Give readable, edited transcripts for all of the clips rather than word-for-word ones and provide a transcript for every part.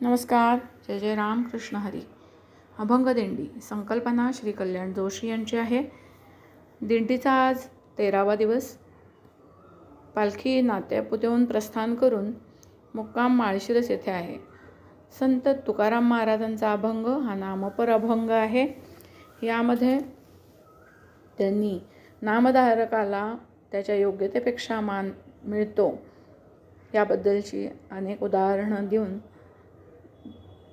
नमस्कार. जय जय राम कृष्ण हरी. अभंगदिंडी संकल्पना श्री कल्याण जोशी यांची आहे. दिंडीचा आज 13वा दिवस. पालखी नात्यापुतेहून प्रस्थान करून मुक्काम माळशिरस येथे आहे. संत तुकाराम महाराजांचा अभंग हा नामपर अभंग आहे. यामध्ये त्यांनी नामधारकाला त्याच्या योग्यतेपेक्षा मान मिळतो याबद्दलची अनेक उदाहरणं देऊन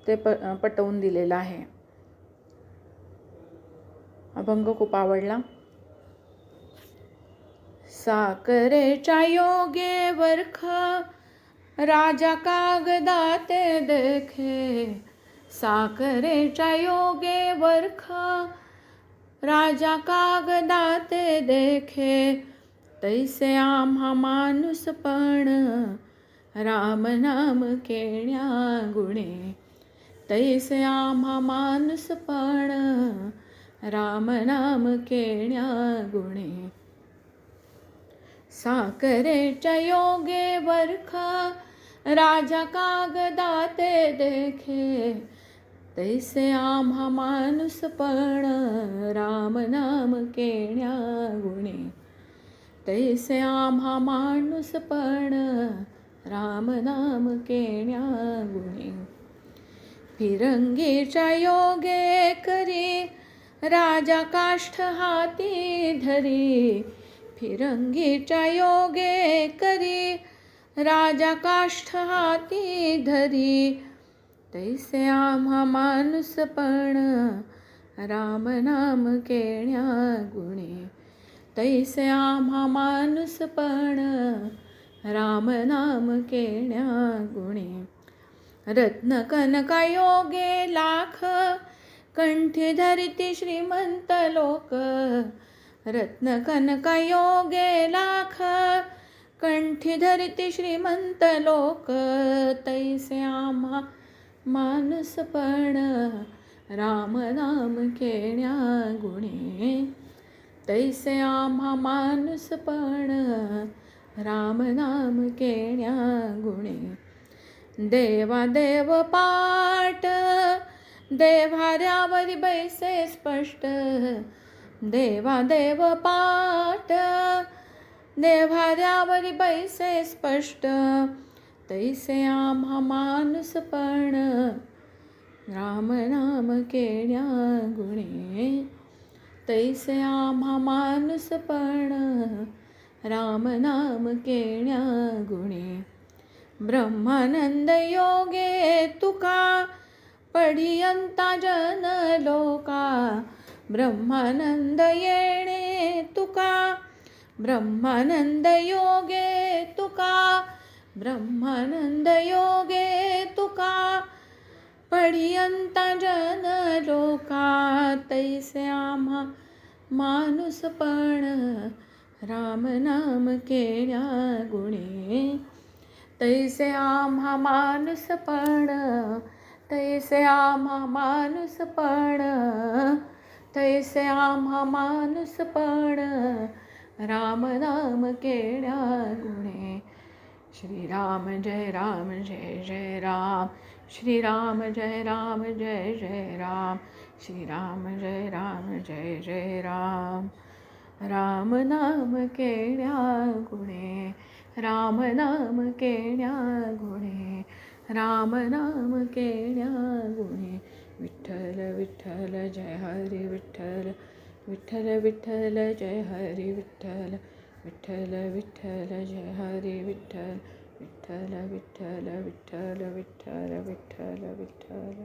ते पटवून दिलेलं आहे. अभंग खूप आवडला. साकरेच्या योगे वरख राजा कागदाते देखे. साकरेच्या योगे वरख राजा कागदाते देखे. तैसे आम्हा माणूसपण राम नाम केण्या गुणे. तैसे आम्हा माणूसपण राम नाम केण्या गुणे. साकरेच्या योगे वरख राजा कागदाते देखे. तैसे आम्हा माणूसपण राम नाम केण्या गुणे. तैसे आम्हा माणूसपण राम नाम केण्या गुणे. फिरंगीच्या योगे करी राजा काष्ठ हाती धरी. फिरंगीच्या योगे करी राजा काष्ठ हाती धरी. तैसे आम्हा माणूसपण राम नाम केण्या गुणे. तैसे आम्हा माणूसपण राम नाम केण्या गुणे. रत्न कनका योगे लाख कंठी धरिती श्रीमंत लोक. रत्न कनका योगे लाख कंठी धरिती श्रीमंत लोक. तैसे आम्हा माणूसपण राम नाम केण्या गुणे. तैसे आम्हा माणूसपण राम नाम केण्या गुणे. देवा देव पाट देव्हाऱ्यावरी बैसे स्पष्ट. देवा देव पाट देव्हाऱ्यावरी बैसे स्पष्ट. तैसे आम्हा माणूसपण राम नाम केण्या गुणे. तैसे आम्हा माणूसपण राम नाम केण्या गुणे. ब्रह्मानंद योगे तुका पढियंता जन लोका. ब्रह्मानंद येणे तुका. ब्रह्मानंद योगे तुका. ब्रह्मानंद योगे तुका पढियंता जन लोका. तैसे आम्हा माणूसपण राम नाम केण्या गुणे. तैसे आम्हा माणूसपण. तैसे आम्हा माणूसपण. तैसे आम्हा माणूसपण राम नाम केण्या गुणे. श्रीराम जय राम जय जय राम. श्रीराम जय राम जय जय राम. श्रीराम जय राम जय जय राम. राम नाम केण्या गुणे. राम नाम केण्या गुणे. राम नाम केण्या गुणे. विठ्ठल विठ्ठल जय हरी विठ्ठल. विठ्ठल विठ्ठल जय हरी विठ्ठल. विठ्ठल विठ्ठल जय हरी विठ्ठल. विठ्ठल विठ्ठल विठ्ठल विठ्ठल विठ्ठल विठ्ठल.